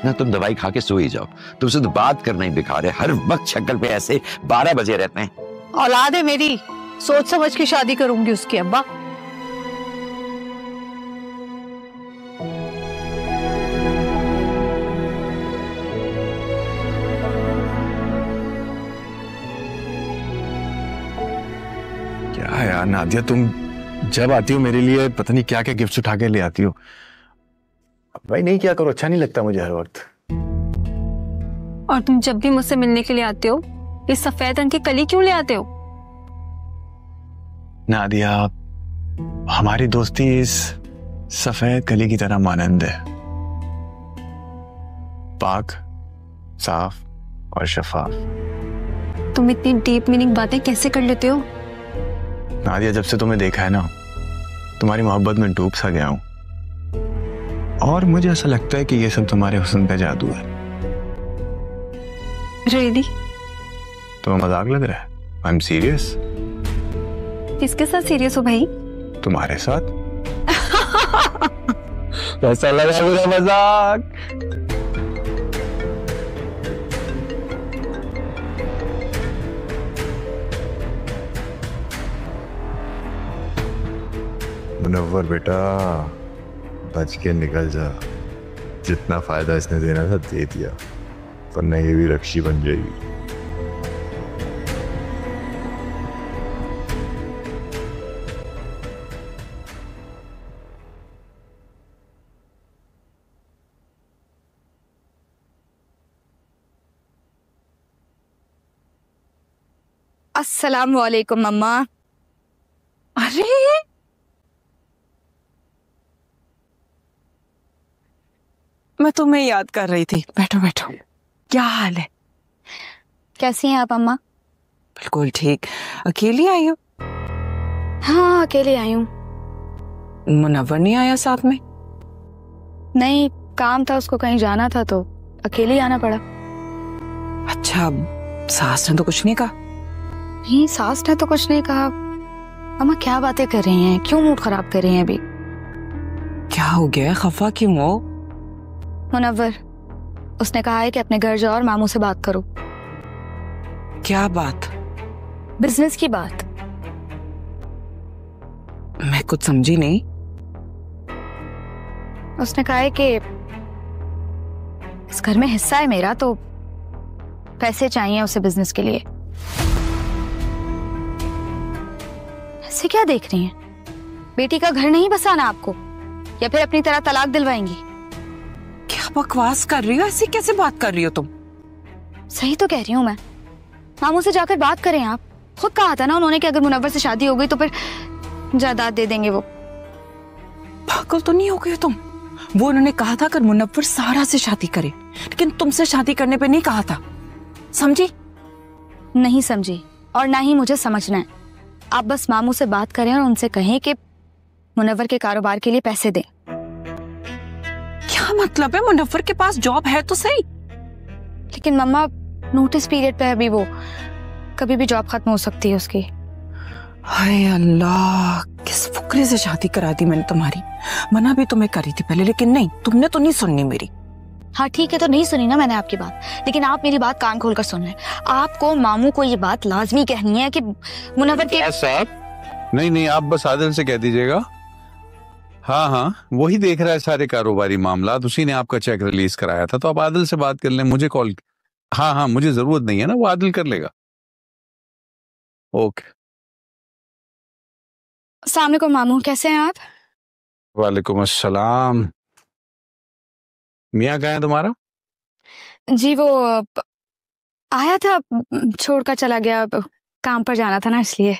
ना तुम दवाई खा के सो ही जाओ, तुमसे तो बात करना ही बेकार है। हर वक्त शक्ल पे ऐसे 12 बजे रहते हैं। औलाद है मेरी, सोच समझ के शादी करूंगी उसकी अब्बा। क्या यार नादिया, तुम जब आती हो मेरे लिए पता नहीं क्या क्या गिफ्ट्स उठा के ले आती हो। भाई नहीं, क्या करो, अच्छा नहीं लगता मुझे हर वक्त। और तुम जब भी मुझसे मिलने के लिए आते हो इस सफेद रंग के कली क्यों ले आते हो? नादिया, हमारी दोस्ती इस सफेद कली की तरह मानंद है, पाक, साफ और शफाफ। तुम इतनी डीप मीनिंग बातें कैसे कर लेते हो? नादिया, जब से तुम्हें देखा है ना, तुम्हारी मोहब्बत में डूब सा गया हूं, और मुझे ऐसा लगता है कि ये सब तुम्हारे हुस्न पे जादू है। Really? तुम्हें मजाक लग रहा है? I am serious. किसके साथ सीरियस हो भाई? तुम्हारे साथ। कैसा लगा मेरा मजाक? मुनव्वर बेटा, बच के निकल जा। जितना फायदा इसने देना था दे दिया, वरना ये भी रक्षी बन जाएगी। अस्सलाम वालेकुम मम्मा। अरे मैं तुम्हें याद कर रही थी। बैठो बैठो। क्या हाल है? कैसी हैं आप अम्मा? बिल्कुल ठीक। अकेली आई हो? हाँ अकेले आई हूँ। मुनव्वर नहीं आया साथ में? नहीं, काम था, उसको कहीं जाना था तो अकेले ही आना पड़ा। अच्छा, सास ने तो कुछ नहीं कहा? नहीं, सास ने तो कुछ नहीं कहा। अम्मा क्या बातें कर रही हैं? क्यों मूड खराब कर रही हैं अभी? क्या हो गया, खफा क्यों हो? मुनव्वर, उसने कहा है कि अपने घर जाओ और मामू से बात करो। क्या बात? बिजनेस की बात। मैं कुछ समझी नहीं। उसने कहा है कि इस घर में हिस्सा है मेरा, तो पैसे चाहिए उसे बिजनेस के लिए। ऐसे क्या देख रही हैं? बेटी का घर नहीं बसाना आपको, या फिर अपनी तरह तलाक दिलवाएंगी? क्या बकवास कर रही हो? ऐसी कैसे बात कर रही हो तुम? सही तो कह रही हूँ मैं। मामू से जाकर बात करें आप। खुद कहा था ना उन्होंने कि अगर मुनव्वर से शादी हो गई तो फिर जायदाद दे देंगे वो। पागल तो नहीं हो गए तुम? वो उन्होंने कहा था अगर मुनव्वर सारा से शादी करे, लेकिन तुमसे शादी करने पे नहीं कहा था। समझी? नहीं समझी, और ना ही मुझे समझना है। आप बस मामू से बात करें और उनसे कहें कि मुनव्वर के कारोबार के लिए पैसे दें। क्या मतलब है? मुनव्वर के पास जॉब है तो सही। लेकिन मम्मा नोटिस पीरियड पे है अभी वो, कभी भी जॉब खत्म हो सकती है उसकी। हाय अल्लाह, किस फुकरे से शादी करा दी मैंने तुम्हारी। मना भी तुम्हें करी थी पहले, लेकिन नहीं, तुमने तो नहीं सुननी मेरी। हाँ ठीक है, तो नहीं सुनी ना मैंने आपकी बात, लेकिन आप मेरी बात कान खोलकर सुन लें। आपको मामू को ये बात लाजमी कहनी है कि मुनव्वर के साहब। नहीं, आप बस आदिल से कह दीजिएगा। हाँ, वही देख रहा है सारे कारोबारी मामला, उसी ने आपका चेक रिलीज कराया था, तो आप आदिल से बात कर लें, मुझे कॉल। हाँ, मुझे जरूरत नहीं है ना, वो आदिल कर लेगा। ओके। अस्सलाम वालेकुम मामू, कैसे हैं आप? वालेकुम अस्सलाम। मियाँ कहाँ है तुम्हारा? जी वो आया था, छोड़कर चला गया, काम पर जाना था ना इसलिए।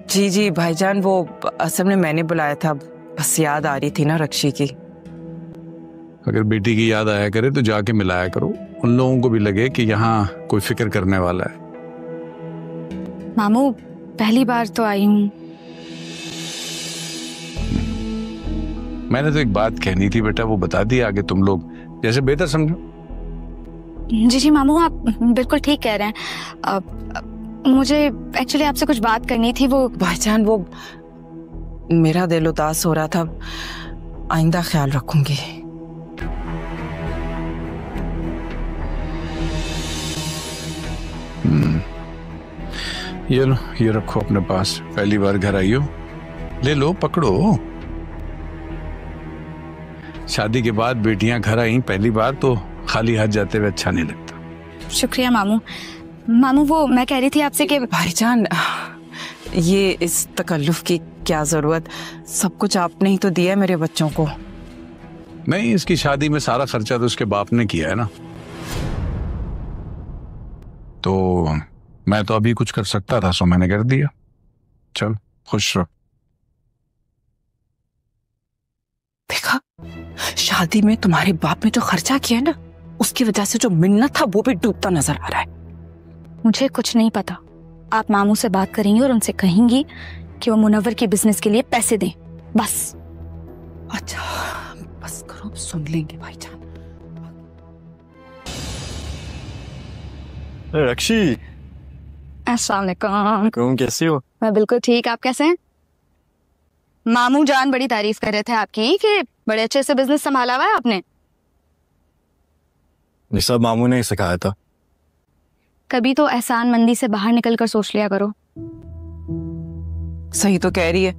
जी भाईजान, वो असल में मैंने बुलाया था, बस याद आ रही थी ना रक्षी की। अगर बेटी की याद आया करे तो जाके मिलाया करो, उन लोगों को भी लगे कि यहाँ कोई फिक्र करने वाला है। मामू पहली बार तो आई हूँ। मैंने तो एक बात कहनी थी बेटा, वो बता दी, आगे तुम लोग जैसे बेहतर समझो। जी मामू, आप बिल्कुल ठीक कह रहे हैं। मुझे एक्चुअली आपसे कुछ बात करनी थी। वो भाईजान, वो मेरा दिल उदास हो रहा था, आइंदा ख्याल रखूंगी। ये लो, ये रखो अपने पास, पहली बार घर आई हो, ले लो, पकड़ो। शादी के बाद बेटियां घर आई पहली बार तो खाली हाथ जाते हुए अच्छा नहीं लगता। शुक्रिया मामू। मामू वो मैं कह रही थी आपसे कि भाईजान, ये इस तकल्लुफ की क्या जरूरत, सब कुछ आपने ही तो दिया है मेरे बच्चों को। नहीं, इसकी शादी में सारा खर्चा तो उसके बाप ने किया है ना, तो मैं तो अभी कुछ कर सकता था, सो मैंने कर दिया। चल, खुश रहो। देखा, शादी में तुम्हारे बाप ने जो खर्चा किया ना, उसकी वजह से जो मिन्नत था वो भी डूबता नजर आ रहा है। मुझे कुछ नहीं पता। आप मामू से बात करेंगी और उनसे कहेंगी कि वो मुनव्वर की बिजनेस के लिए पैसे दें, बस। अच्छा, बस करो, सुन लेंगे भाईजान। रक्षी, अस्सलाम वालेकुम। कैसी हो? मैं बिल्कुल ठीक, आप कैसे हैं? मामू जान बड़ी तारीफ कर रहे थे आपकी कि बड़े अच्छे से बिजनेस संभाला हुआ है आपने। ये सब मामू ने ही सिखाया था। कभी तो एहसान मंदी से बाहर निकल कर सोच लिया करो। सही तो कह रही है,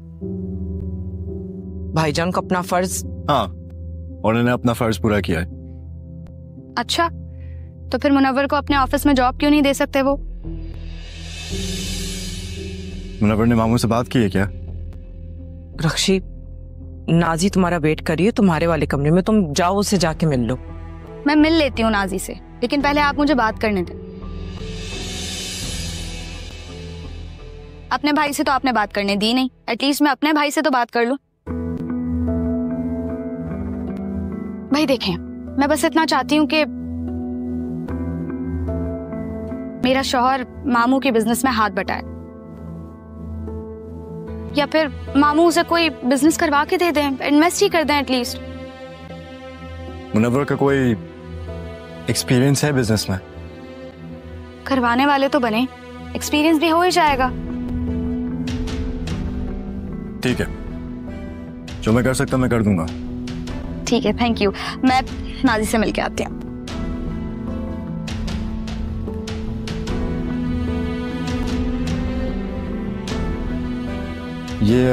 भाईजान को अपना फर्ज। हाँ, और उन्होंने अपना फर्ज पूरा किया है। अच्छा, तो फिर मुनव्वर को अपने ऑफिस में जॉब क्यों नहीं दे सकते वो? मुनव्वर ने मामू से बात की है क्या? रक्षी, नाजी तुम्हारा वेट कर रही है तुम्हारे वाले कमरे में, तुम जाओ, उसे जाके मिल लो। मैं मिल लेती हूँ नाजी से, लेकिन पहले आप मुझे बात करने दें। अपने भाई से तो आपने बात करने दी नहीं, एटलीस्ट मैं अपने भाई से तो बात कर लूं। भाई देखें, मैं बस इतना चाहती हूँ कि मेरा शौहर मामू के बिजनेस में हाथ बटाए, या फिर मामू उसे कोई बिजनेस करवा के दे दें, इन्वेस्ट ही कर दें एटलीस्ट। मुनव्वर का कोई एक्सपीरियंस है बिजनेस में? करवाने वाले तो बने, एक्सपीरियंस भी हो ही जाएगा। ठीक है, जो मैं कर सकता मैं कर दूंगा। ठीक है, थैंक यू। मैं नाजी से मिलके आती हूँ। ये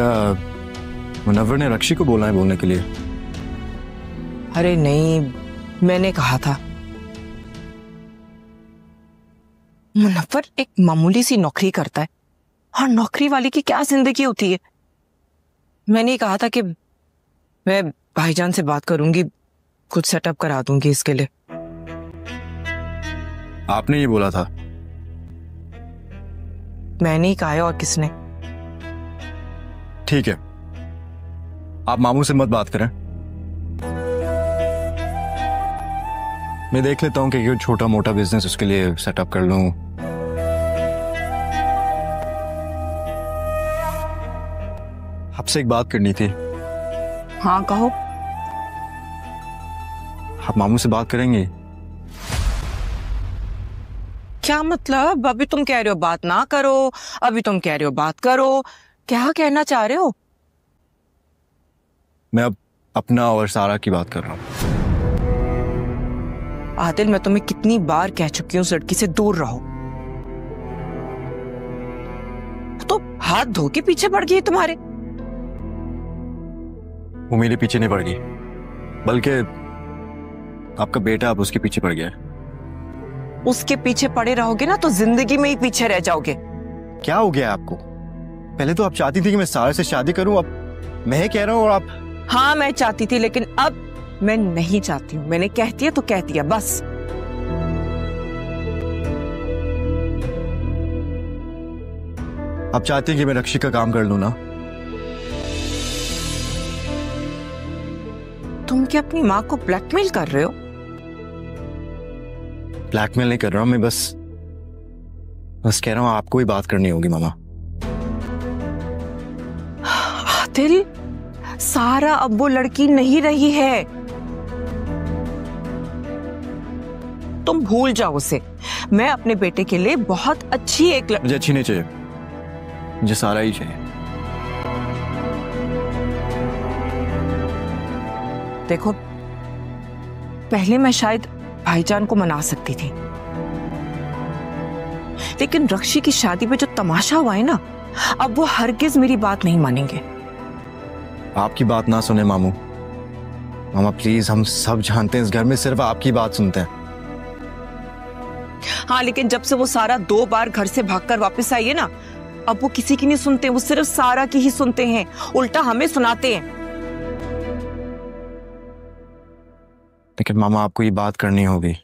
मुनव्वर ने रक्षी को बोला है बोलने के लिए। अरे नहीं, मैंने कहा था। मुनव्वर एक मामूली सी नौकरी करता है, और नौकरी वाले की क्या जिंदगी होती है। मैंने ही कहा था कि मैं भाईजान से बात करूंगी, कुछ सेटअप करा दूंगी इसके लिए। आपने ये बोला था? मैंने ही कहा है, और किसने? ठीक है, आप मामू से मत बात करें। मैं देख लेता हूं कि छोटा मोटा बिजनेस उसके लिए सेटअप कर लूं। आपसे एक बात करनी थी। हाँ कहो। आप मामू से बात करेंगे? क्या मतलब? अभी तुम कह रहे हो बात ना करो, अभी तुम कह रहे हो बात करो, क्या कहना चाह रहे हो? मैं अब अपना और सारा की बात कर रहा हूं। आदिल, मैं तुम्हें कितनी बार कह चुकी हूं उस लड़की से दूर रहो। तो हाथ धो के पीछे पड़ गई तुम्हारे। वो मेरे पीछे नहीं पड़ गई, बल्कि आपका बेटा अब उसके पीछे पड़ गया है। उसके पीछे पड़े रहोगे ना तो जिंदगी में ही पीछे रह जाओगे। क्या हो गया आपको? पहले तो आप चाहती थी कि मैं सारे से शादी करूं, अब मैं कह रहा हूं और आप। हाँ मैं चाहती थी, लेकिन अब मैं नहीं चाहती हूँ। मैंने कह दिया तो कह दिया, बस। आप चाहती हैं कि मैं रक्षी का काम कर लूं ना? तुम क्या अपनी माँ को ब्लैकमेल कर रहे हो? ब्लैकमेल नहीं कर रहा हूं मैं, बस कह रहा हूं आपको ही बात करनी होगी मामा। आदिल, सारा अब वो लड़की नहीं रही है, तुम भूल जाओ उसे। मैं अपने बेटे के लिए बहुत अच्छी एक मुझे अच्छी नहीं चाहिए, मुझे सारा ही चाहिए। देखो, पहले मैं शायद भाईजान को मना सकती थी, लेकिन रक्षी की शादी पे जो तमाशा हुआ है ना, अब वो हरगिज मेरी बात नहीं मानेंगे। आपकी बात ना सुने मामू। मामा प्लीज, हम सब जानते हैं इस घर में सिर्फ आपकी बात सुनते हैं। हाँ, लेकिन जब से वो सारा 2 बार घर से भागकर वापस आई है ना, अब वो किसी की नहीं सुनते, वो सिर्फ सारा की ही सुनते हैं, उल्टा हमें सुनाते हैं। लेकिन मामा आपको ये बात करनी होगी।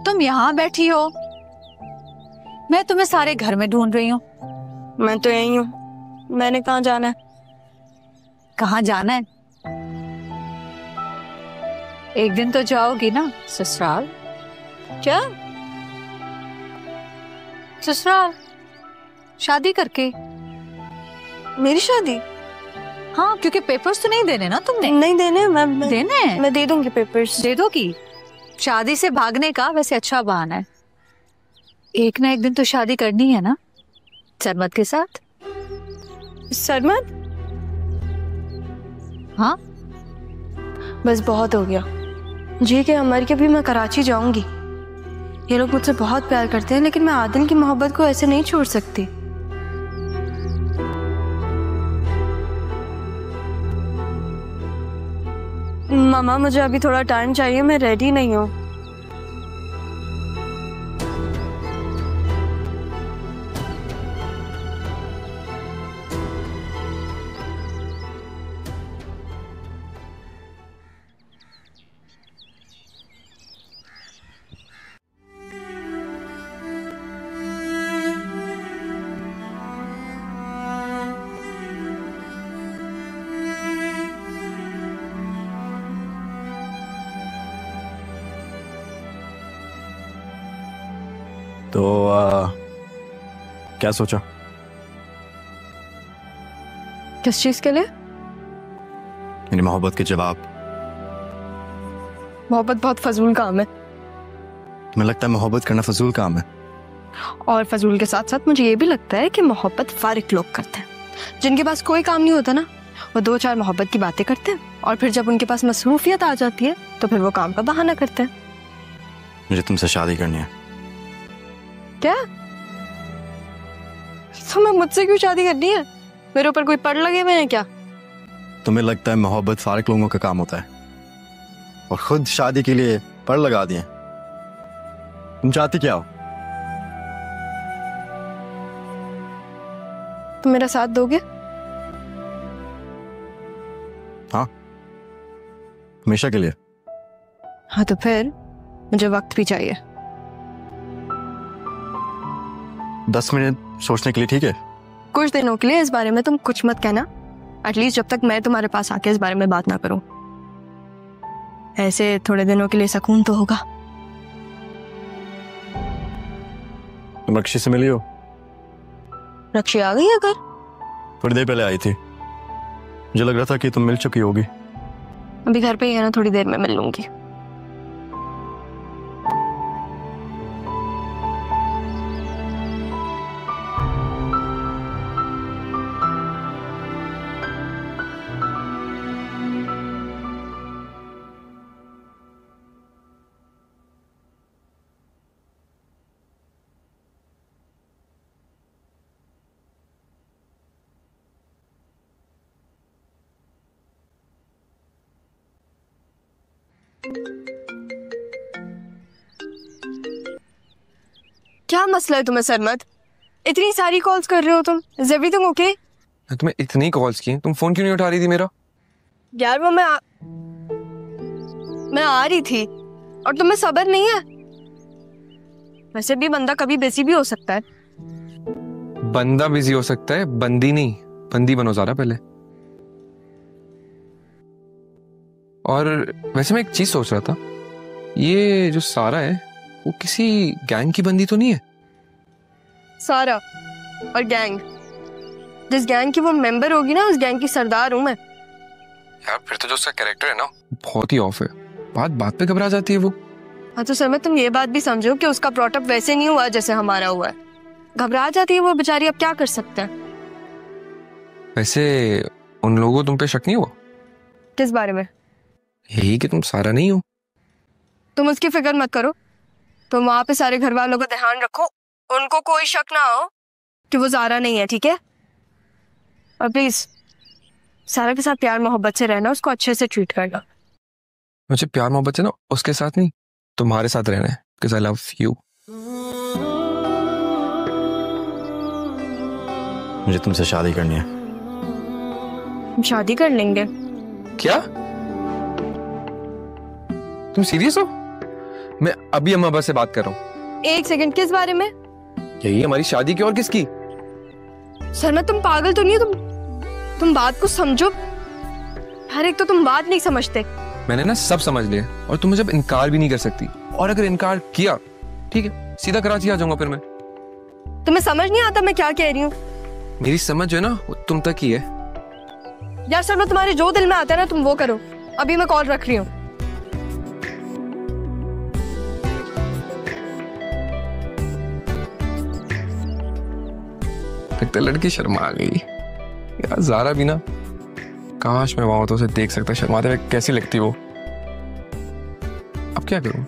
तुम यहाँ बैठी हो, मैं तुम्हें सारे घर में ढूंढ रही हूँ। मैं तो यही हूँ, मैंने कहाँ जाना है? कहाँ जाना है? एक दिन तो जाओगी ना ससुराल। क्या? ससुराल शादी करके। मेरी शादी? हाँ, क्योंकि पेपर्स तो नहीं देने ना तुमने। नहीं देने, मैं देने हैं? मैं दे दूंगी पेपर्स। दे दोगी? शादी से भागने का वैसे अच्छा बहाना है। एक ना एक दिन तो शादी करनी है ना सरमद के साथ। सरमद? हाँ, बस बहुत हो गया जी के हमारी के भी मैं कराची जाऊंगी। ये लोग मुझसे बहुत प्यार करते हैं, लेकिन मैं आदिल की मोहब्बत को ऐसे नहीं छोड़ सकती। मामा मुझे अभी थोड़ा टाइम चाहिए, मैं रेडी नहीं हूँ। तो क्या सोचा? किस चीज के लिए? मेरी मोहब्बत के जवाब। मोहब्बत बहुत फजूल काम है। तुम्हें लगता है मोहब्बत करना फजूल काम है? और फजूल के साथ साथ मुझे ये भी लगता है कि मोहब्बत फारिक लोग करते हैं, जिनके पास कोई काम नहीं होता ना, वो 2-4 मोहब्बत की बातें करते हैं, और फिर जब उनके पास मसरूफियत आ जाती है तो फिर वो काम का बहाना करते हैं। मुझे तुमसे शादी करनी है। क्या? तो मैं मुझसे क्यों शादी करनी है? मेरे ऊपर कोई पड़ लगे हुए हैं क्या? तुम्हें लगता है मोहब्बत फारिक लोगों का काम होता है, और खुद शादी के लिए पड़ लगा दिए। तुम चाहती क्या हो? तुम मेरा साथ दोगे? हाँ, हमेशा के लिए। हाँ, तो फिर मुझे वक्त भी चाहिए। 10 मिनट सोचने के लिए ठीक है? कुछ दिनों के लिए इस बारे में तुम कुछ मत कहना, एटलीस्ट जब तक मैं तुम्हारे पास आके इस बारे में बात ना करूं। ऐसे थोड़े दिनों के लिए सुकून तो होगा। तुम रक्षी से मिली हो? रक्षी आ गई है घर? थोड़ी देर पहले आई थी, मुझे लग रहा था कि तुम मिल चुकी होगी। अभी घर पे ही है ना, थोड़ी देर में मिल लूंगी। क्या मसला है तुम्हें सरमद? इतनी सारी कॉल्स कर रहे हो तुम। Is everything okay? तुम्हें इतनी कॉल्स की, तुम फोन क्यों नहीं उठा रही थी मेरा? यार वो मैं आ रही थी, और तुम्हें सब्र नहीं है? वैसे भी बंदा कभी बिजी भी हो सकता है। बंदा बिजी हो सकता है, बंदी नहीं। बंदी बनो ज़रा पहले। और वैसे मैं एक चीज सोच रहा था, ये जो सारा है वो किसी गैंग की बंदी तो नहीं है? सारा और गैंग, जिस गैंग की वो मेंबर होगी ना, उस गैंग की सरदार हूं मैं। यार फिर तो जो उसका कैरेक्टर है ना बहुत ही ऑफ है, बात बात पे घबरा जाती है वो। हाँ तो सर मैं तुम ये बात भी समझो कि उसका ब्रॉटअप वैसे नहीं हुआ जैसे हमारा हुआ है। घबरा जाती है वो बेचारी, अब क्या कर सकते हैं। वैसे उन लोगों को तुम पे शक नहीं हुआ? किस बारे में? यही कि तुम सारा नहीं हो। तुम उसकी फिक्र मत करो, तुम वहां पे सारे घर वालों का ध्यान रखो, उनको कोई शक ना हो कि वो ज़ारा नहीं है, ठीक है? और प्लीज सारा के साथ प्यार मोहब्बत से रहना, उसको अच्छे से ट्रीट करना। मुझे प्यार मोहब्बत है ना उसके साथ नहीं, तुम्हारे साथ रहना है, बिकॉज़ आई लव यू। मुझे तुमसे शादी करनी है। हम शादी कर लेंगे। क्या तुम सीरियस हो? मैं अभी अम्मा से बात कर रहा हूँ। एक सेकंड, किस बारे में? यही हमारी शादी की और किसकी? सर तुम पागल तो नहीं हो? तुम बात को समझो। हर एक तो तुम बात नहीं समझते। मैंने ना सब समझ लिया और तुम मुझे अब इनकार भी नहीं कर सकती, और अगर इनकार किया ठीक है सीधा कराची आ जाऊंगा फिर मैं। तुम्हें समझ नहीं आता मैं क्या कह रही हूँ? मेरी समझ जो है ना वो तुम तक ही है। यार सर मैं तुम्हारे जो दिल में आता है ना तुम वो करो। अभी मैं कॉल रख रही हूँ। लगता है लड़की शर्मा गई यार। ज़ारा भी ना, काश मैं वहां तो उसे देख सकता शर्माते हुए, कैसी लगती वो। अब क्या करूं?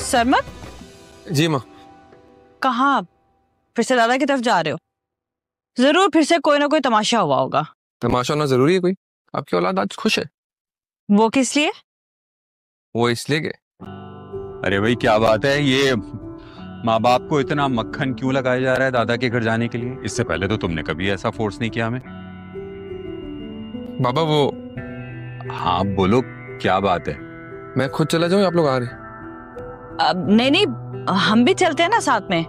सरमत, जी माँ। कहाँ फिर से दादा की तरफ जा रहे हो? जरूर फिर से कोई ना कोई तमाशा हुआ होगा। तमाशा होना जरूरी है कोई? आपकी औलाद आज खुश है। वो किस लिए? वो इसलिए कि अरे भाई क्या बात है, ये माँ बाप को इतना मक्खन क्यों लगाया जा रहा है दादा के घर जाने के लिए? इससे पहले तो तुमने कभी ऐसा फोर्स नहीं किया हमें। बाबा वो, हाँ बोलो क्या बात है? मैं खुद चला जाऊं या आप लोग आ रहे? नहीं नहीं, हम भी चलते हैं ना साथ में।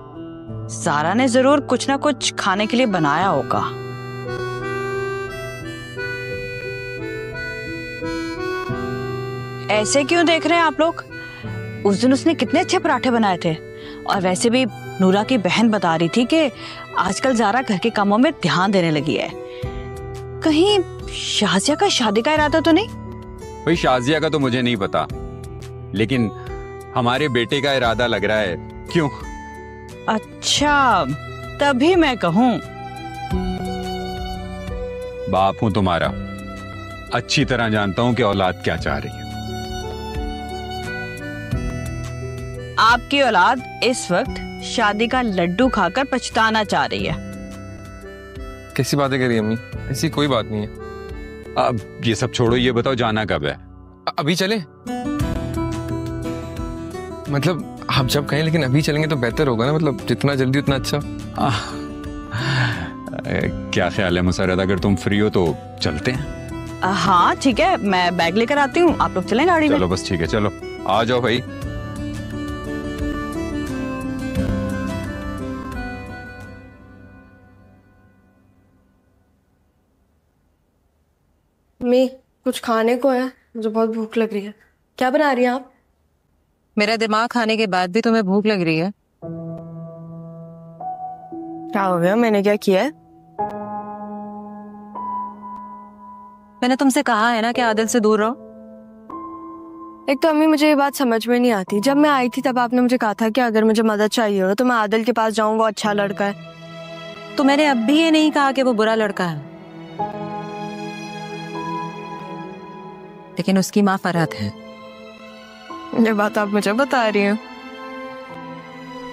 सारा ने जरूर कुछ ना कुछ खाने के लिए बनाया होगा। ऐसे क्यों देख रहे हैं आप लोग? उस दिन उसने कितने अच्छे पराठे बनाए थे। और वैसे भी नूरा की बहन बता रही थी कि आजकल ज़ारा घर के कामों में ध्यान देने लगी है। कहीं शाजिया का शादी का इरादा तो नहीं? भाई शाजिया का तो मुझे नहीं पता, लेकिन हमारे बेटे का इरादा लग रहा है। क्यों? अच्छा, तभी मैं कहूं। बाप हूं तुम्हारा, अच्छी तरह जानता हूं कि औलाद क्या चाह रही है। आपकी औलाद इस वक्त शादी का लड्डू खाकर पछताना चाह रही है। कैसी बातें करी अम्मी? ऐसी कोई बात नहीं है। अब ये सब छोड़ो, ये बताओ जाना कब है? अभी चले? मतलब आप जब कहें, लेकिन अभी चलेंगे तो बेहतर होगा ना, मतलब जितना जल्दी उतना अच्छा। क्या ख्याल है मुसर्रत, अगर तुम फ्री हो तो चलते हैं? हाँ ठीक है, मैं बैग लेकर आती हूँ, आप लोग चलें गाड़ी में। चलो बस ठीक है, चलो आ जाओ भाई। मी कुछ खाने को है, मुझे बहुत भूख लग रही है। क्या बना रही हैं आप? मेरा दिमाग खाने के बाद भी तुम्हें भूख लग रही है? क्या हो गया? मैंने क्या किया है? मैंने तुमसे कहा है ना कि आदिल से दूर रहो। एक तो अम्मी मुझे ये बात समझ में नहीं आती। जब मैं आई थी तब आपने मुझे कहा था कि अगर मुझे मदद चाहिए हो तो मैं आदिल के पास जाऊं, वो अच्छा लड़का है। तो मैंने अब भी ये नहीं कहा कि वो बुरा लड़का है, लेकिन उसकी माँ फरहत है। ये बात आप मुझे बता रही हैं?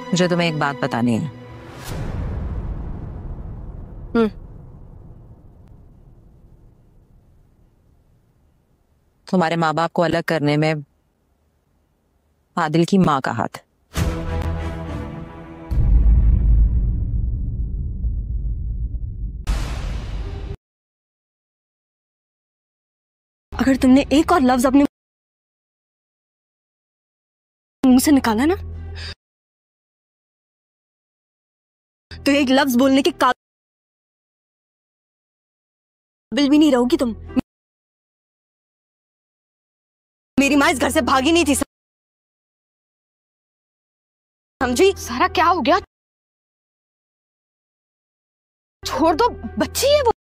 मुझे तुम्हें एक बात बतानी है। तुम्हारे माँ बाप को अलग करने में आदिल की माँ का हाथ। अगर तुमने एक और लफ्ज अपने मुंह से निकाला ना, तो एक लफ्ज बोलने के काबिल भी नहीं रहोगी तुम। मेरी माँ इस घर से भागी नहीं थी, समझी? सारा क्या हो गया? छोड़ दो, बच्ची है वो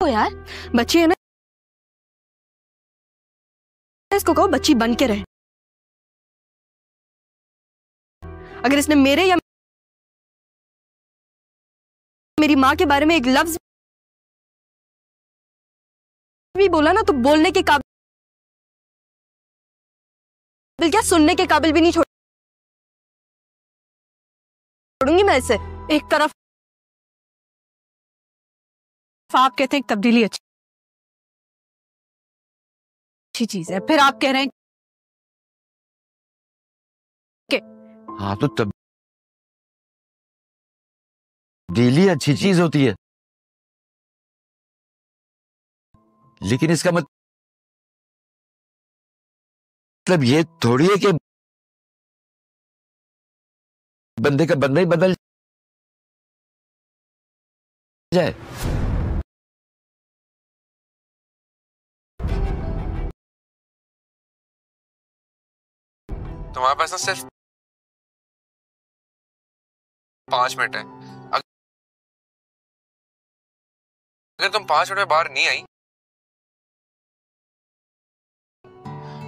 यार। बच्ची है ना, इसको कहो बच्ची बन के रहे। अगर इसने मेरे या मेरी माँ के बारे में एक लफ्ज भी बोला ना, तो बोलने के काबिल क्या, सुनने के काबिल भी नहीं छोड़ूंगी मैं इसे। एक तरफ आप कहते हैं तब्दीली अच्छी चीज है, फिर आप कह रहे हैं कि हाँ तो तब्दीली अच्छी चीज होती है, लेकिन इसका मतलब ये थोड़ी है कि बंदे का बंदा ही बदल जाए। तुम्हारे पास ना सिर्फ 5 मिनट है। अगर तुम 5 मिनट में बाहर नहीं आई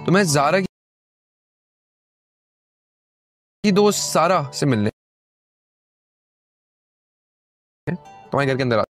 तो मैं जारा की दोस्त सारा से मिलने तुम्हारे घर के अंदर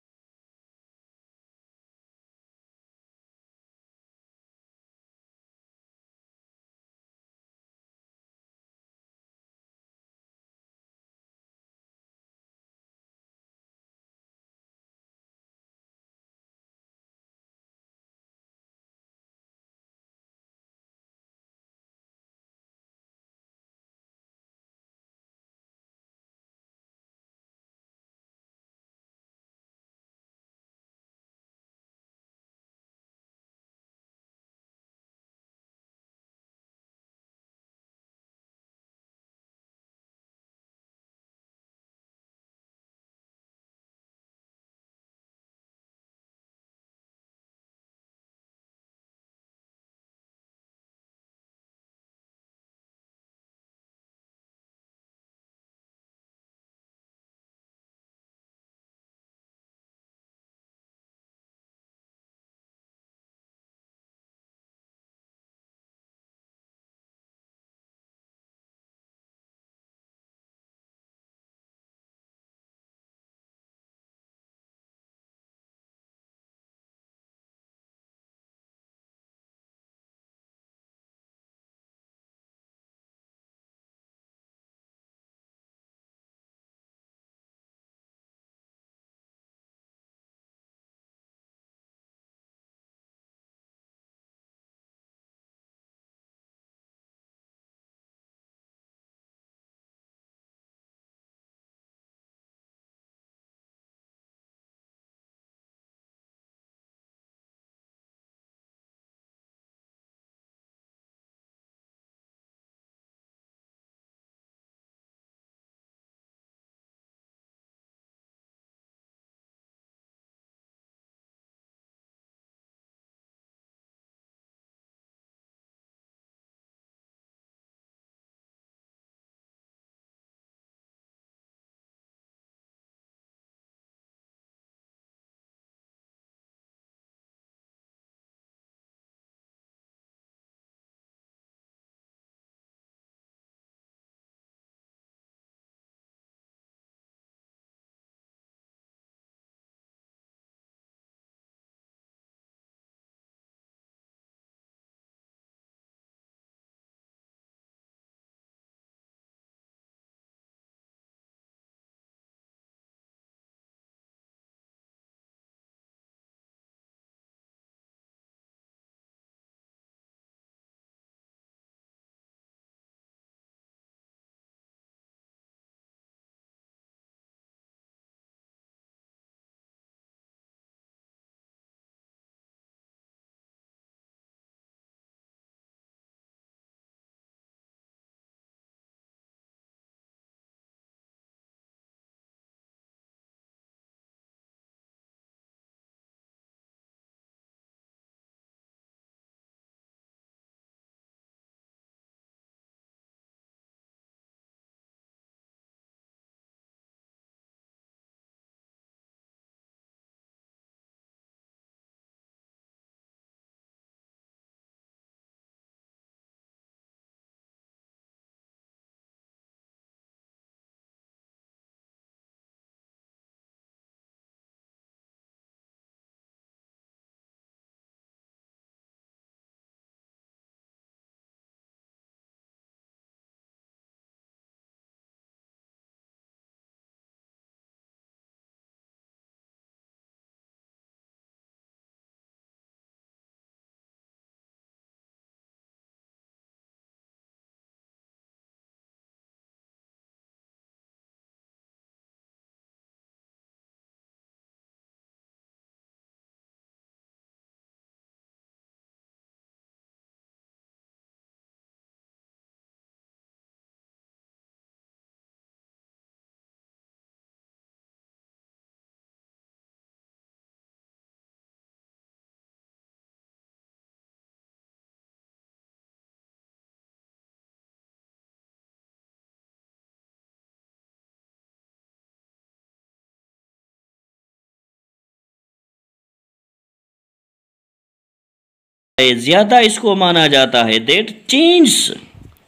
ज्यादा इसको माना जाता है। That change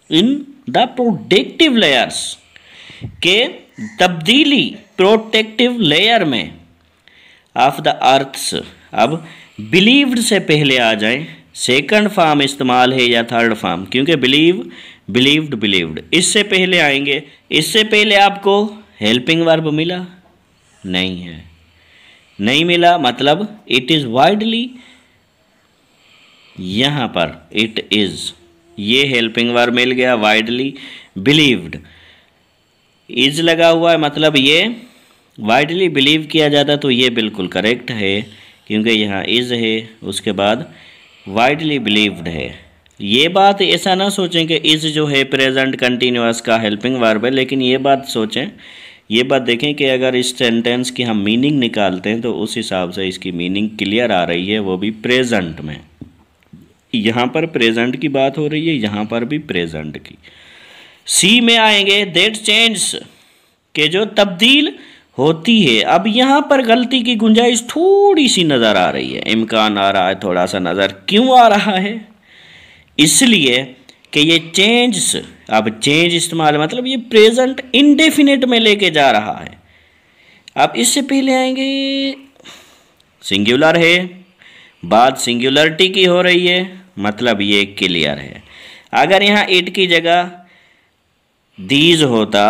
in the protective layers, के तब्दीली प्रोटेक्टिव लेयर में ऑफ द अर्थ्स। अब बिलीव्ड से पहले आ जाए, सेकंड फॉर्म इस्तेमाल है या थर्ड फॉर्म, क्योंकि बिलीव, बिलीव्ड, बिलीव्ड इससे पहले आएंगे। इससे पहले आपको हेल्पिंग वर्ब मिला नहीं है, नहीं मिला, मतलब इट इज़ वाइडली, यहाँ पर इट इज़, ये हेल्पिंग वर्ब मिल गया, वाइडली बिलीव्ड, इज लगा हुआ है, मतलब ये वाइडली बिलीव किया जाता, तो ये बिल्कुल करेक्ट है, क्योंकि यहाँ इज है, उसके बाद वाइडली बिलीव्ड है। ये बात ऐसा ना सोचें कि इज जो है प्रेजेंट कंटिन्यूअस का हेल्पिंग वर्ब है, लेकिन ये बात सोचें, ये बात देखें कि अगर इस सेंटेंस की हम मीनिंग निकालते हैं तो उस हिसाब से इसकी मीनिंग क्लियर आ रही है, वो भी प्रेजेंट में। यहाँ पर प्रेजेंट की बात हो रही है, यहाँ पर भी प्रेजेंट की। सी में आएंगे, दैट चेंज, के जो तब्दील होती है। अब यहाँ पर गलती की गुंजाइश थोड़ी सी नज़र आ रही है, इम्कान आ रहा है थोड़ा सा नज़र। क्यों आ रहा है? इसलिए कि ये चेंज, अब चेंज इस्तेमाल मतलब ये प्रेजेंट इंडेफिनिट में लेके जा रहा है। अब इससे पहले आएंगे, सिंगुलर है, बात सिंगुलरिटी की हो रही है, मतलब ये क्लियर है। अगर यहाँ इट की जगह दीज होता,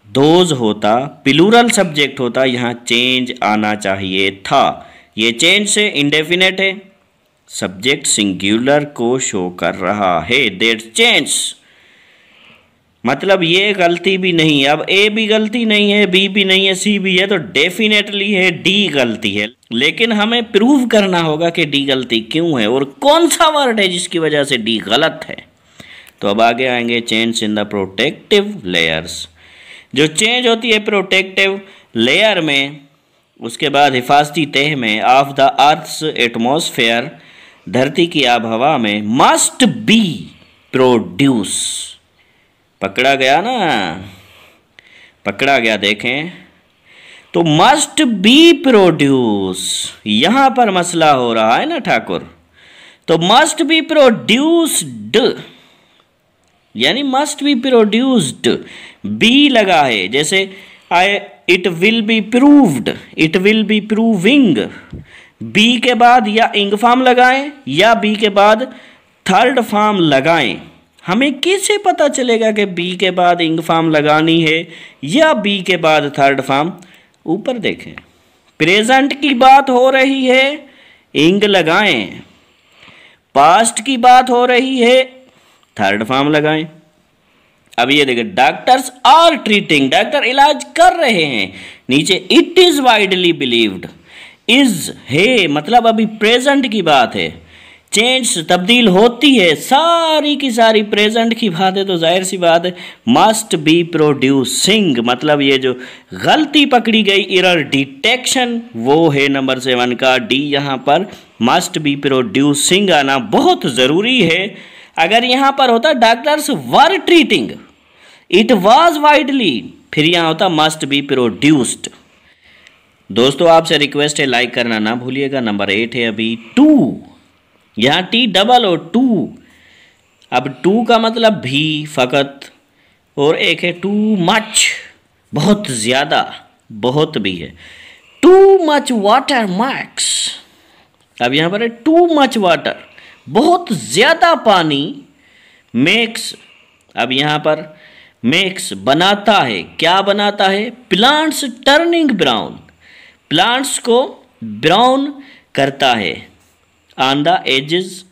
दोज होता, प्लूरल सब्जेक्ट होता, यहाँ चेंज आना चाहिए था। ये चेंज से इंडेफिनेट है, सब्जेक्ट सिंगुलर को शो कर रहा है। दैट चेंज, मतलब ये गलती भी नहीं है। अब ए भी गलती नहीं है, बी भी नहीं है, सी भी है, तो डेफिनेटली है डी गलती है। लेकिन हमें प्रूव करना होगा कि डी गलती क्यों है और कौन सा वर्ड है जिसकी वजह से डी गलत है। तो अब आगे आएंगे, change in the protective layers. जो चेंज होती है प्रोटेक्टिव लेयर में, उसके बाद हिफाजती तह में, ऑफ द अर्थ्स एटमॉस्फेयर, धरती की आब हवा में, मस्ट बी प्रोड्यूस, पकड़ा गया ना, पकड़ा गया, देखें तो मस्ट बी प्रोड्यूस, यहाँ पर मसला हो रहा है ना ठाकुर। तो मस्ट बी प्रोड्यूस्ड, यानी मस्ट बी प्रोड्यूस्ड, बी लगा है, जैसे it will be proved, it will be proving. Be के बाद या इंग फॉर्म लगाएं या बी के बाद थर्ड फॉर्म लगाएं। हमें कैसे पता चलेगा कि बी के बाद इंग फॉर्म लगानी है या बी के बाद थर्ड फॉर्म? ऊपर देखें, प्रेजेंट की बात हो रही है, इंग लगाएं। पास्ट की बात हो रही है, थर्ड फॉर्म लगाएं। अब ये देखिए, डॉक्टर्स आर ट्रीटिंग, डॉक्टर इलाज कर रहे हैं। नीचे it is widely believed, is है, मतलब अभी प्रेजेंट की बात है। चेंज तब्दील होती है, सारी की सारी प्रेजेंट की बात है, तो जाहिर सी बात है मस्ट बी प्रोड्यूसिंग, मतलब ये जो गलती पकड़ी गई, एरर डिटेक्शन, वो है नंबर 7 का डी। यहाँ पर मस्ट बी प्रोड्यूसिंग आना बहुत ज़रूरी है। अगर यहाँ पर होता doctors were treating, it was widely, फिर यहाँ होता मस्ट बी प्रोड्यूस्ड। दोस्तों आपसे रिक्वेस्ट है, लाइक करना ना भूलिएगा। नंबर 8 है अभी 2, यहाँ टी डबल और 2। अब 2 का मतलब भी फ़कत, और एक है टू मच, बहुत ज़्यादा, बहुत भी है। टू मच वाटर मैक्स, अब यहाँ पर है टू मच वाटर, बहुत ज़्यादा पानी, मेक्स, अब यहाँ पर मेक्स बनाता है, क्या बनाता है? प्लांट्स टर्निंग ब्राउन, प्लांट्स को ब्राउन करता है। On the edges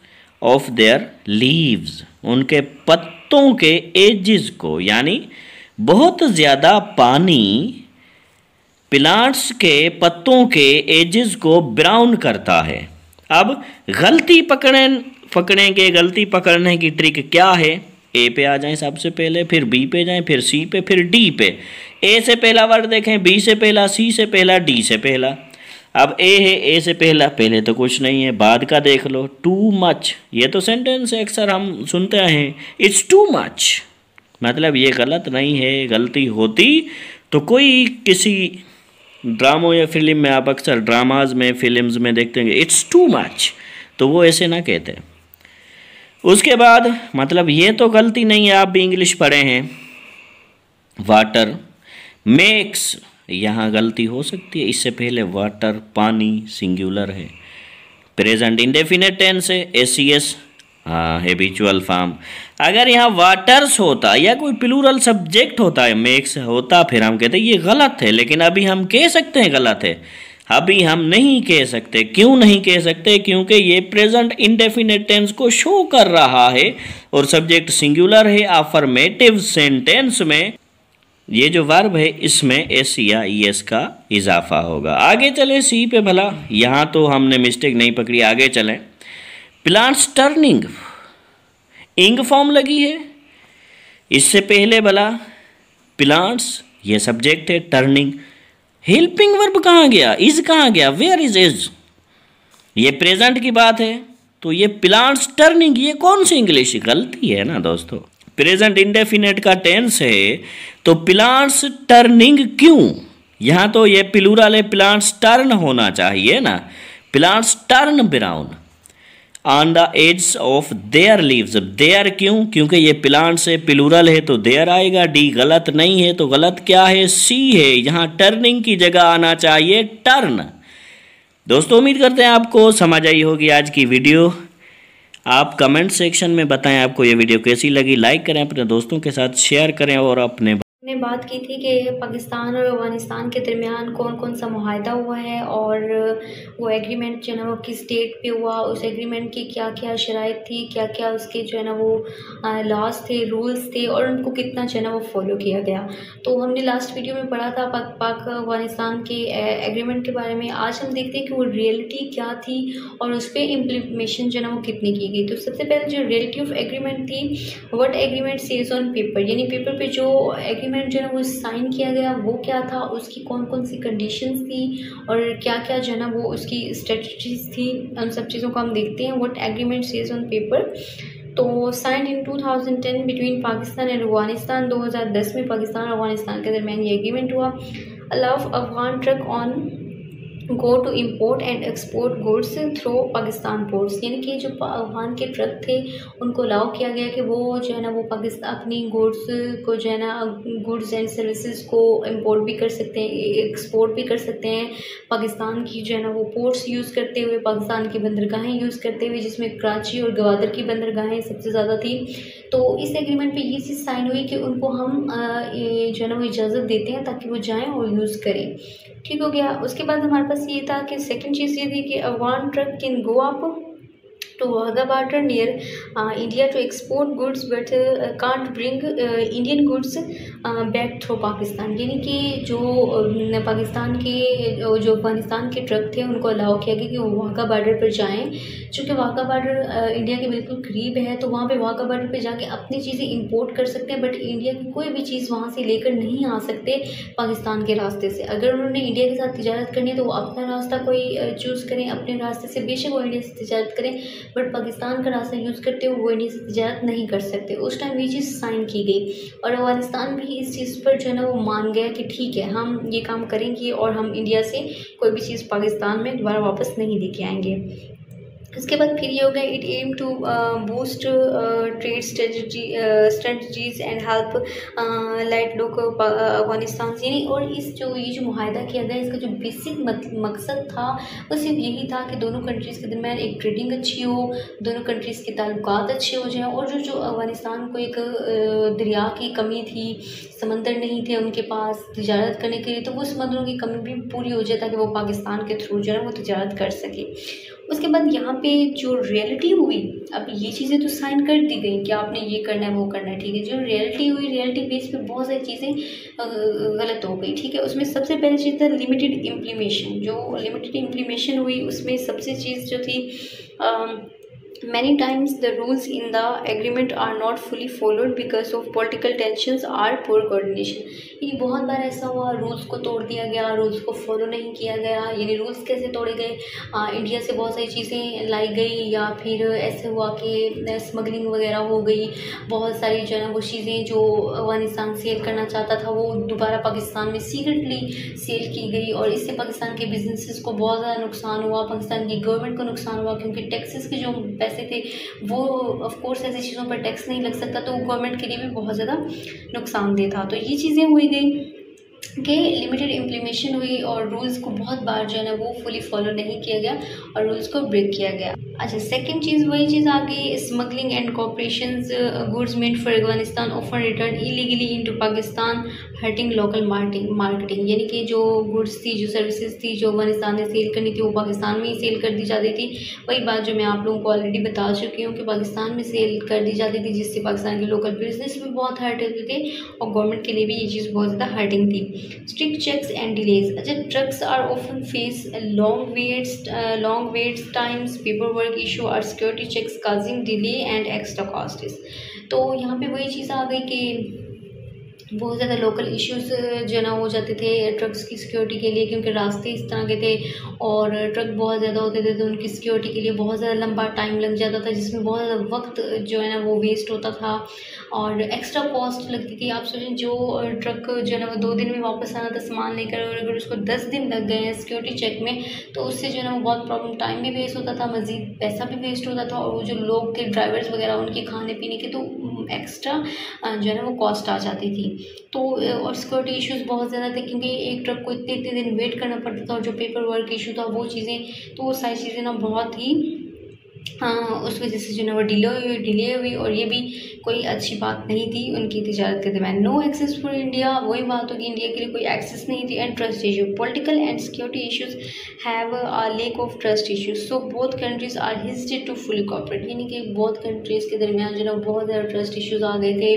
of their leaves, उनके पत्तों के एजेस को, यानी बहुत ज़्यादा पानी प्लांट्स के पत्तों के एजेस को ब्राउन करता है। अब गलती पकड़ेंगे, गलती पकड़ने की ट्रिक क्या है? ए पे आ जाएं सबसे पहले, फिर बी पे जाएं, फिर सी पे, फिर डी पे। ए से पहला वर्ड देखें, बी से पहला, सी से पहला, डी से पहला। अब ए है, ए से पहला, पहले तो कुछ नहीं है, बाद का देख लो, टू मच, ये तो सेंटेंस है, अक्सर हम सुनते हैं, इट्स टू मच, मतलब ये गलत नहीं है। गलती होती तो कोई किसी ड्रामों या फिल्म में, आप अक्सर ड्रामाज में, फिल्म्स में देखते हैं, इट्स टू मच, तो वो ऐसे ना कहते। उसके बाद मतलब ये तो गलती नहीं है, आप भी इंग्लिश पढ़े हैं। वाटर मेक्स, यहाँ गलती हो सकती है, इससे पहले वाटर पानी सिंगुलर है, प्रेजेंट इंडेफिनिट टेंस है, एसीएस हाँ हैबिचुअल फॉर्म। अगर यहाँ वाटर्स होता या कोई प्लूरल सब्जेक्ट होता है, मेक्स होता, फिर हम कहते ये गलत है, लेकिन अभी हम कह सकते हैं गलत है। अभी हम नहीं कह सकते। क्यों नहीं कह सकते? क्योंकि ये प्रेजेंट इंडेफिनिट टेंस को शो कर रहा है और सब्जेक्ट सिंगुलर है। अफर्मेटिव सेंटेंस में ये जो वर्ब है इसमें एस या ईएस का इजाफा होगा। आगे चले सी पे भला, यहाँ तो हमने मिस्टेक नहीं पकड़ी, आगे चलें। प्लांट्स टर्निंग, इंग फॉर्म लगी है, इससे पहले भला प्लांट्स ये सब्जेक्ट है, टर्निंग हेल्पिंग वर्ब कहाँ गया, इज कहाँ गया, वेयर इज, ये प्रेजेंट की बात है। तो ये प्लांट्स टर्निंग ये कौन सी इंग्लिश गलती है ना दोस्तों, प्रेजेंट इंडेफिनिट का टेंस है तो प्लांट्स टर्निंग क्यों, यहाँ तो ये प्लूरल है, प्लांट्स टर्न होना चाहिए ना, plants turn brown on the edges of their leaves. There क्यों? क्योंकि ये प्लांट से प्लूरल है तो देयर आएगा। डी गलत नहीं है तो गलत क्या है, सी है। यहाँ टर्निंग की जगह आना चाहिए टर्न। दोस्तों उम्मीद करते हैं आपको समझ आई होगी आज की वीडियो। आप कमेंट सेक्शन में बताएं आपको ये वीडियो कैसी लगी, लाइक करें, अपने दोस्तों के साथ शेयर करें और अपने ने बात की थी कि पाकिस्तान और अफगानिस्तान के दरमियान कौन कौन सा मुआहदा हुआ है और वो एग्रीमेंट जो है ना वो किस डेट पे हुआ, उस एग्रीमेंट की क्या क्या शराइत थी, क्या क्या उसके जो है ना वो लॉज थे, रूल्स थे और उनको कितना जो है ना वो फॉलो किया गया। तो हमने लास्ट वीडियो में पढ़ा था पाक अफगानिस्तान के एग्रीमेंट के बारे में। आज हम देखते हैं कि वो रियलिटी क्या थी और उस पर इम्प्लीमेशन जो है ना वो कितनी की गई। तो सबसे पहले जो रियलिटी ऑफ एग्रीमेंट थी, what agreement says on paper, यानी पेपर पे जो एग्रीमेंट जो है वो साइन किया गया वो क्या था, उसकी कौन कौन सी कंडीशंस थी और क्या क्या जो है ना वो उसकी स्ट्रेटजीज थी, उन सब चीज़ों को हम देखते हैं। What agreement says on paper, तो sign in 2010 between Pakistan and Afghanistan, 2010 में पाकिस्तान और अफगानिस्तान के दरमियान ये एग्रीमेंट हुआ। Allow Afghan truck on go to import and export goods through Pakistan ports, यानी कि जो अफगान के ट्रक थे उनको अलाउ किया गया कि वो जो है ना वो पाकिस्तान अपनी गुड्स को जो है ना गुड्स एंड सर्विसेज को इम्पोर्ट भी कर सकते हैं, एक्सपोर्ट भी कर सकते हैं पाकिस्तान की जो है ना वो पोर्ट्स यूज़ करते हुए, पाकिस्तान की बंदरगाहें यूज़ करते हुए, जिसमें कराची और गवादर की बंदरगाहें सबसे ज़्यादा थी। तो इस एग्रीमेंट पे ये चीज़ साइन हुई कि उनको हम जो है ना वो इजाज़त देते हैं ताकि वो जाएँ और यूज़ करें। ठीक हो गया। उसके बाद हमारे पास ये था कि सेकंड चीज़ ये थी कि Afghan truck can go up to Wagah border near India to export goods but can't bring Indian goods back through Pakistan, यानी कि जो पाकिस्तान के जो अफगानिस्तान के ट्रक थे उनको अलाउ किया गया कि वो वाघा बॉर्डर पर जाएं। चूँकि वाघा बॉर्डर इंडिया के बिल्कुल करीब है तो वहाँ पे वाघा बॉर्डर पे जाके अपनी चीज़ें इंपोर्ट कर सकते हैं, बट इंडिया की कोई भी चीज़ वहाँ से लेकर नहीं आ सकते पाकिस्तान के रास्ते से। अगर उन्होंने इंडिया के साथ तिजारत करनी है तो वो अपना रास्ता कोई चूज़ करें, अपने रास्ते से, बेशक वो इंडिया से तिजारत करें, बट पाकिस्तान का रास्ता यूज़ करते हुए वो इंडिया से तिजारत नहीं कर सकते। उस टाइम ये चीज़ साइन की गई और अफगानिस्तान भी इस चीज़ पर जो है ना वो मान गया कि ठीक है हम ये काम करेंगे और हम इंडिया से कोई भी चीज़ पाकिस्तान में दोबारा वापस नहीं लेके आएंगे। उसके बाद फिर ये हो गया it aim to boost trade strategies and help light लोग अफगानिस्तान, यानी और इस जो ये जो मुआहदा किया गया इसका जो बेसिक मकसद था वो सिर्फ यही था कि दोनों कंट्रीज़ के दरमियान एक ट्रेडिंग अच्छी हो, दोनों कंट्रीज़ के ताल्लुकात अच्छे हो जाएं और जो अफगानिस्तान को एक दरिया की कमी थी, समंदर नहीं थे उनके पास तिजारत करने के लिए, तो वो समंदरों की कमी भी पूरी हो जाए ताकि वो पाकिस्तान के थ्रू जो है वो तिजारत कर सके। उसके बाद यहाँ पे जो रियलिटी हुई, अब ये चीज़ें तो साइन कर दी गई कि आपने ये करना है वो करना है, ठीक है। जो रियलिटी हुई, रियलिटी बेस पे बहुत सारी चीज़ें गलत हो गई, ठीक है। उसमें सबसे पहले चीज़ था लिमिटेड इम्प्लीमेशन। जो लिमिटेड इम्प्लीमेशन हुई उसमें सबसे चीज़ जो थी many times the rules in the agreement are not fully followed because of political tensions or poor coordination, कि बहुत बार ऐसा हुआ रूल्स को तोड़ दिया गया, रूल्स को फॉलो नहीं किया गया। यानी रूल्स कैसे तोड़े गए, इंडिया से बहुत सारी चीज़ें लाई गई, या फिर ऐसे हुआ कि स्मगलिंग वगैरह हो गई। बहुत सारी जो है वो चीज़ें जो अफगानिस्तान सेल करना चाहता था वो दोबारा पाकिस्तान में सीक्रेटली सेल की गई, और इससे पाकिस्तान के बिजनेसेस को बहुत ज़्यादा नुकसान हुआ, पाकिस्तान की गवर्नमेंट को नुकसान हुआ, क्योंकि टैक्सेस के जो पैसे थे वो ऑफ कोर्स ऐसी चीज़ों पर टैक्स नहीं लग सकता, तो गवर्नमेंट के लिए भी बहुत ज़्यादा नुकसानदेह था। तो ये चीज़ें हुई गई कि लिमिटेड इम्प्लीमेशन हुई, और रूल्स को बहुत बार जो है ना वो फुली फॉलो नहीं किया गया और रूल्स को ब्रेक किया गया। अच्छा, सेकंड चीज़ वही चीज़ आ गई, smuggling and cooperations goods meant for Afghanistan often return illegally into Pakistan hurting local marketing. यानी कि जो गुड्स थी, जो सर्विसेज थी, जो अफगानिस्तान ने सेल करनी थी वो पाकिस्तान में ही सेल कर दी जाती थी। वही बात जो मैं आप लोगों को ऑलरेडी बता चुकी हूँ कि पाकिस्तान में सेल कर दी जाती थी, जिससे पाकिस्तान के लोकल बिजनेस भी बहुत हर्ट होते थे और गवर्नमेंट के लिए भी ये चीज़ बहुत ज़्यादा हर्टिंग थी। Strict checks and delays. अच्छा, trucks are often face long waits times, paperwork issue और security checks causing delay and extra costs. तो यहाँ पे वही चीज़ आ गई कि बहुत ज़्यादा लोकल इश्यूज जो ना हो जाते थे ट्रक्स की सिक्योरिटी के लिए, क्योंकि रास्ते इस तरह के थे और ट्रक बहुत ज़्यादा होते थे, तो उनकी सिक्योरिटी के लिए बहुत ज़्यादा लंबा टाइम लग जाता था, जिसमें बहुत ज़्यादा वक्त जो है ना वो वेस्ट होता था और एक्स्ट्रा कॉस्ट लगती थी। आप सोचें, जो ट्रक जो है ना वो 2 दिन में वापस आना था सामान लेकर, और अगर उसको 10 दिन लग गए हैं सिक्योरिटी चेक में, तो उससे जो है ना वो बहुत प्रॉब्लम, टाइम भी वेस्ट होता था, मज़ीद पैसा भी वेस्ट होता था, और वो जो लोग थे ड्राइवर्स वगैरह उनके खाने पीने के तो एक्स्ट्रा जो है ना वो कॉस्ट आ जाती थी। तो और सिक्योरिटी इश्यूज बहुत ज़्यादा थे, क्योंकि एक ट्रक को इतने इतने दिन वेट करना पड़ता था, और जो पेपर वर्क इशू था वो चीज़ें, तो वो सारी चीज़ें ना बहुत ही उस वजह से जो ना वो डिले हुई, और ये भी कोई अच्छी बात नहीं थी उनकी तिजारत के दरम्यान। नो एक्सेस फॉर इंडिया, वही बात होगी, इंडिया के लिए कोई एक्सेस नहीं थी। And trust issue, political and security issues have a lack of trust issues, so both countries are hesitate to fully cooperate. यानी कि बोथ कंट्रीज़ के दरमियान जो ना बहुत ज़्यादा ट्रस्ट इशूज़ आ गए थे,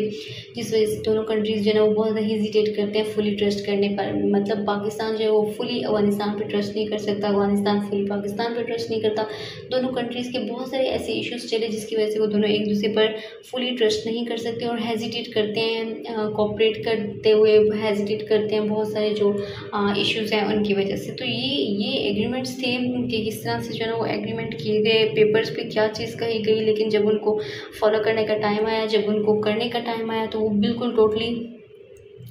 जिस वजह से दोनों कंट्रीज़ जो है ना वो बहुत ज़्यादा हेजिटेट करते हैं फुली ट्रस्ट करने पर। मतलब पाकिस्तान जो है वो फुली अफगानिस्तान पर ट्रस्ट नहीं कर सकता, अफगानिस्तान फुली पाकिस्तान पर ट्रस्ट नहीं करता। दोनों कंट्रीज़ के बहुत सारे ऐसे इश्यूज़ चले जिसकी वजह से वो दोनों एक दूसरे पर फुली ट्रस्ट नहीं कर सकते और हेजिटेट करते हैं, कोऑपरेट करते हुए हेजिटेट करते हैं बहुत सारे जो इश्यूज़ हैं उनकी वजह से। तो ये एग्रीमेंट्स थे कि किस तरह से जो है ना वो एग्रीमेंट किए गए, पेपर्स पे क्या चीज़ कही गई, लेकिन जब उनको फॉलो करने का टाइम आया, जब उनको करने का टाइम आया, तो वो बिल्कुल टोटली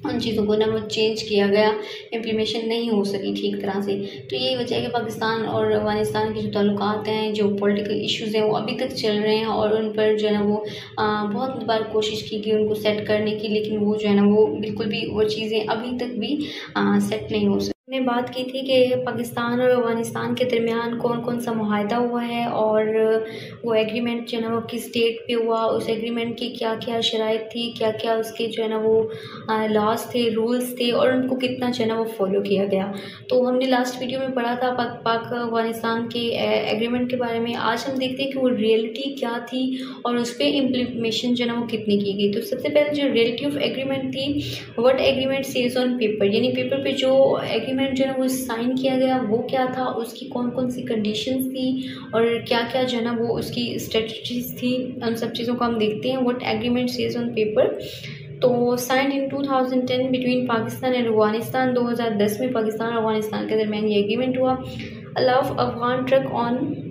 उन चीज़ों को ना वो चेंज किया गया, इम्प्लीमेशन नहीं हो सकी ठीक तरह से। तो यही वजह है कि पाकिस्तान और अफगानिस्तान के जो ताल्लुकात हैं, जो पॉलिटिकल इश्यूज़ हैं वो अभी तक चल रहे हैं, और उन पर जो है ना वो बहुत बार कोशिश की गई उनको सेट करने की, लेकिन वो जो है ना वो बिल्कुल भी वो चीज़ें अभी तक भी सेट नहीं हो सकी। ने बात की थी कि पाकिस्तान और अफगानिस्तान के दरमियान कौन कौन सा मुआहदा हुआ है, और वो एग्रीमेंट जो है ना वो किस डेट पे हुआ, उस एग्रीमेंट की क्या क्या शराइत थी, क्या क्या उसके जो है ना वो लॉज थे, रूल्स थे, और उनको कितना जो है ना वो फॉलो किया गया। तो हमने लास्ट वीडियो में पढ़ा था पाक अफगानिस्तान के एग्रीमेंट के बारे में। आज हम देखते हैं कि वो रियलिटी क्या थी और उस पर इम्प्लीमेशन जो है ना वो कितनी की गई। तो सबसे पहले जो रियलिटी ऑफ एग्रीमेंट थी, what agreement says on paper, यानी पेपर पे जो एग्रीमेंट जो है ना वो साइन किया गया वो क्या था, उसकी कौन कौन सी कंडीशंस थी और क्या क्या जो है ना वो उसकी स्ट्रेटजीज थी, उन सब चीज़ों को हम देखते हैं। What agreement says on paper, तो signed in 2010 between Pakistan and Afghanistan, 2010 में पाकिस्तान और अफगानिस्तान के दरमियान ये एग्रीमेंट हुआ। Allow Afghan truck on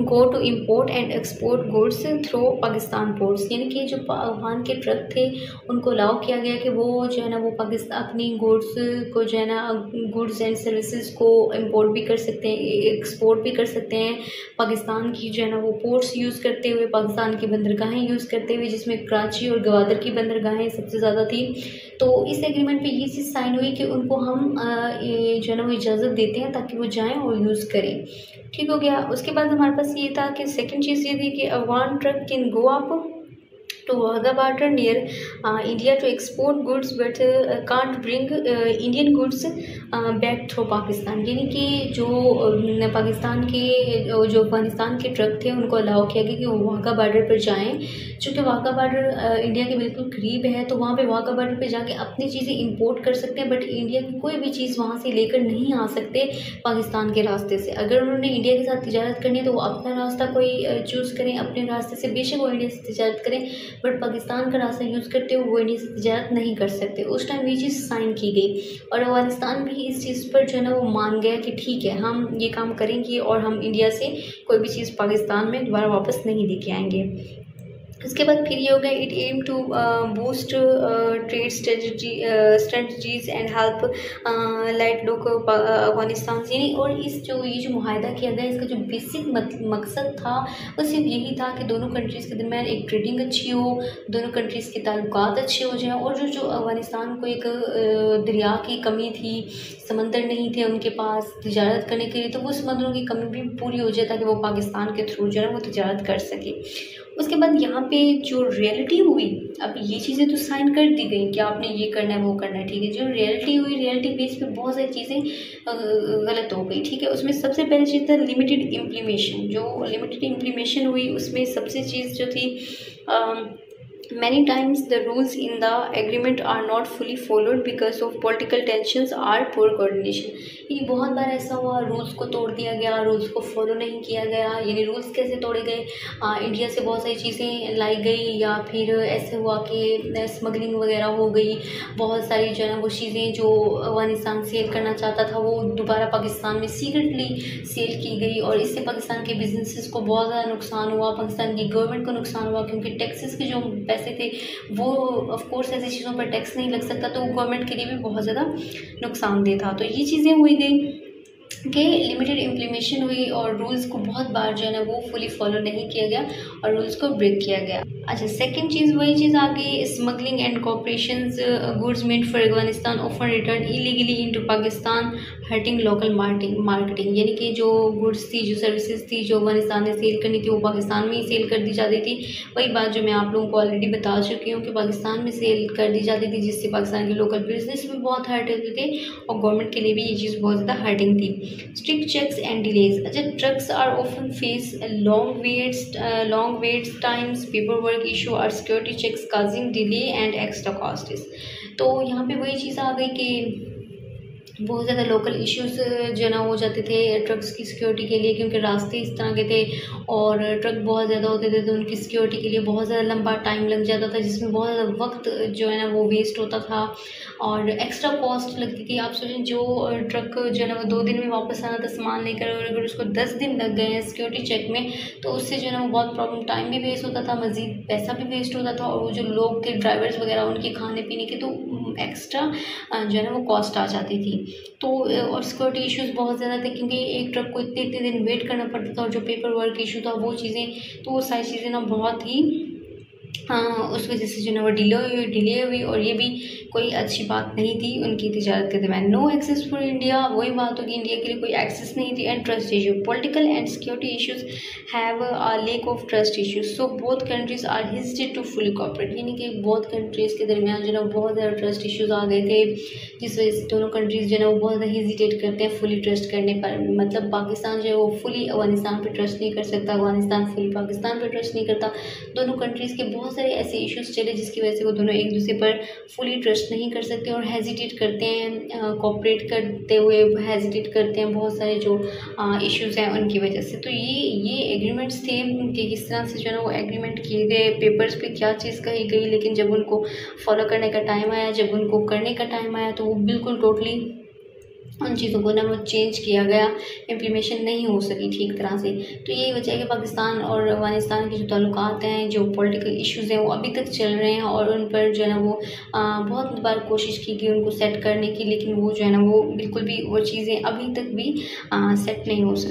go to import and export goods through Pakistan ports, यानी कि जो अफगान के ट्रक थे उनको अलाउ किया गया कि वो जो है ना वो पाकिस्तान अपनी गुड्स को जो है ना गुड्स एंड सर्विसेज को इम्पोर्ट भी कर सकते हैं, एक्सपोर्ट भी कर सकते हैं पाकिस्तान की जो है ना वो पोर्ट्स यूज़ करते हुए, पाकिस्तान की बंदरगाहें यूज़ करते हुए, जिसमें कराची और गवादर की बंदरगाहें सबसे ज़्यादा थी। तो इस एग्रीमेंट पे ये चीज़ साइन हुई कि उनको हम जो है ना वो इजाज़त देते हैं ताकि वो जाएँ और यूज़ करें। ठीक हो गया। उसके बाद हमारे पास ये था कि सेकंड चीज़ ये थी कि Afghan truck can go up to Wagah border near India to export goods but can't bring Indian goods back through Pakistan, यानी कि जो पाकिस्तान के जो अफगानिस्तान के ट्रक थे उनको अलाउ किया गया कि वो वाघा बॉर्डर पर जाएं, चूँकि वाघा बॉर्डर इंडिया के बिल्कुल करीब है, तो वहाँ पे वाघा बॉर्डर पे जाके अपनी चीज़ें इंपोर्ट कर सकते हैं, बट इंडिया की कोई भी चीज़ वहाँ से लेकर नहीं आ सकते पाकिस्तान के रास्ते से। अगर उन्होंने इंडिया के साथ तिजारत करनी है तो वो अपना रास्ता कोई चूज़ करें, अपने रास्ते से, बेशक वो इंडिया से तिजारत करें, बट पाकिस्तान का रास्ता यूज़ करते हुए वो इंडिया से तजारत नहीं कर सकते। उस टाइम ये चीज़ साइन की गई और अफगानिस्तान भी इस चीज़ पर जो है ना वो मान गया कि ठीक है, हम ये काम करेंगे और हम इंडिया से कोई भी चीज़ पाकिस्तान में दोबारा वापस नहीं लेके आएंगे। इसके बाद फिर ये हो गया, it aim to boost trade strategies and help light लोग अफगानिस्तान से। और ये जो मुआहदा किया गया, इसका जो बेसिक मकसद था वो सिर्फ यही था कि दोनों कंट्रीज़ के दरमियान एक ट्रेडिंग अच्छी हो, दोनों कंट्रीज़ के ताल्लुकात अच्छे हो जाएं। और जो अफगानिस्तान को एक दरिया की कमी थी, समंदर नहीं थे उनके पास तजारत करने के लिए, तो वो समंदरों की कमी भी पूरी हो जाए ताकि वो पाकिस्तान के थ्रू जो है वो तजारत कर सके। उसके बाद यहाँ पे जो रियलिटी हुई, अब ये चीज़ें तो साइन कर दी गई कि आपने ये करना है वो करना है, ठीक है। जो रियलिटी हुई, रियलिटी बेस पे बहुत सारी चीज़ें गलत हो गई, ठीक है। उसमें सबसे पहले चीज़ था लिमिटेड इम्प्लीमेशन। जो लिमिटेड इम्प्लीमेशन हुई उसमें सबसे चीज़ जो थी, many times the rules in the agreement are not fully followed because of political tensions or poor coordination। यानी बहुत बार ऐसा हुआ, रूल्स को तोड़ दिया गया, रूल्स को फॉलो नहीं किया गया। यानी रूल्स कैसे तोड़े गए, इंडिया से बहुत सारी चीज़ें लाई गई, या फिर ऐसे हुआ कि स्मगलिंग वगैरह हो गई। बहुत सारी जो है वो चीज़ें जो अफगानिस्तान सेल करना चाहता था वो दोबारा पाकिस्तान में सीक्रेटली सेल की गई, और इससे पाकिस्तान के बिजनेसेस को बहुत ज़्यादा नुकसान हुआ, पाकिस्तान की गवर्नमेंट को नुकसान हुआ, क्योंकि टैक्सेस के जो पैसे थे वो ऑफ कोर्स ऐसी चीज़ों पर टैक्स नहीं लग सकता, तो गवर्नमेंट के लिए भी बहुत ज़्यादा नुकसानदेह था। तो ये चीज़ें हुई गई कि लिमिटेड इम्प्लीमेशन हुई और रूल्स को बहुत बार जो है ना वो फुली फॉलो नहीं किया गया और रूल्स को ब्रेक किया गया। अच्छा, सेकंड चीज़ वही चीज़ आ गई, smuggling and cooperations goods made for Afghanistan often return illegally into Pakistan hurting local marketing. यानी कि जो गुड्स थी, जो सर्विसेज थी, जो अफगानिस्तान ने सेल करनी थी वो पाकिस्तान में ही सेल कर दी जाती थी। वही बात जो मैं आप लोगों को ऑलरेडी बता चुकी हूँ कि पाकिस्तान में सेल कर दी जाती थी, जिससे पाकिस्तान के लोकल बिजनेस भी बहुत हर्ट होते थे और गवर्नमेंट के लिए भी ये चीज़ बहुत ज़्यादा हर्टिंग थी। Strict checks and delays. अच्छा, trucks are often face long waits times, paper work issue और security checks causing delay and extra cost. तो यहाँ पे वही चीज़ आ गई कि बहुत ज़्यादा लोकल इश्यूज जो ना हो जाते थे ट्रक्स की सिक्योरिटी के लिए, क्योंकि रास्ते इस तरह के थे और ट्रक बहुत ज़्यादा होते थे, तो उनकी सिक्योरिटी के लिए बहुत ज़्यादा लंबा टाइम लग जाता था, जिसमें बहुत ज़्यादा वक्त जो है ना वो वेस्ट होता था और एक्स्ट्रा कॉस्ट लगती थी। आप सोचें, जो ट्रक जो है ना वो 2 दिन में वापस आना था सामान लेकर, और अगर उसको 10 दिन लग गए हैं सिक्योरिटी चेक में, तो उससे जो है ना वो बहुत प्रॉब्लम, टाइम भी वेस्ट होता था, मज़ीद पैसा भी वेस्ट होता था, और वो जो लोग थे ड्राइवर्स वगैरह उनके खाने पीने के तो एक्स्ट्रा जो है ना वो कॉस्ट आ जाती थी। तो और सिक्योरिटी इश्यूज़ बहुत ज़्यादा थे, क्योंकि एक ट्रक को इतने इतने दिन वेट करना पड़ता था, और जो पेपर वर्क इशू था वो चीज़ें, तो वो सारी चीज़ें ना बहुत ही उस वजह से जो है ना वो डिले हुई और ये भी कोई अच्छी बात नहीं थी उनकी तिजारत के दरमियान। नो एक्सेस फॉर इंडिया, वही बात होगी, इंडिया के लिए कोई एक्सेस नहीं थी। And trust issue, political and security issues have a lack of trust issues, so both countries are hesitate to fully cooperate. यानी कि बोथ कंट्रीज़ के दरमियान जो है ना बहुत ज़्यादा ट्रस्ट इशूज़ आ गए थे, जिस वजह से दोनों कंट्रीज़ जो है ना वो बहुत ज़्यादा हेजिटेट करते हैं फुली ट्रस्ट करने पर। मतलब पाकिस्तान जो है वो फुली अफगानिस्तान पर ट्रस्ट नहीं कर सकता, अफगानिस्तान फुली पाकिस्तान पर ट्रस्ट नहीं करता। दोनों कंट्रीज़ के बहुत सारे ऐसे इश्यूज़ चले जिसकी वजह से वो दोनों एक दूसरे पर फुली ट्रस्ट नहीं कर सकते और हेजिटेट करते हैं, कोऑपरेट करते हुए हेजिटेट करते हैं बहुत सारे जो इश्यूज़ हैं उनकी वजह से। तो ये एग्रीमेंट्स थे कि किस तरह से जो है ना वो एग्रीमेंट किए गए, पेपर्स पे क्या चीज़ कही गई, लेकिन जब उनको फॉलो करने का टाइम आया, जब उनको करने का टाइम आया, तो वो बिल्कुल टोटली उन चीज़ों को ना वो चेंज किया गया, इम्प्लीमेशन नहीं हो सकी ठीक तरह से। तो यही वजह है कि पाकिस्तान और अफगानिस्तान के जो ताल्लुकात हैं, जो पॉलिटिकल इश्यूज़ हैं वो अभी तक चल रहे हैं और उन पर जो है ना वो बहुत बार कोशिश की गई उनको सेट करने की, लेकिन वो जो है ना वो बिल्कुल भी वो चीज़ें अभी तक भी सेट नहीं हो सकी।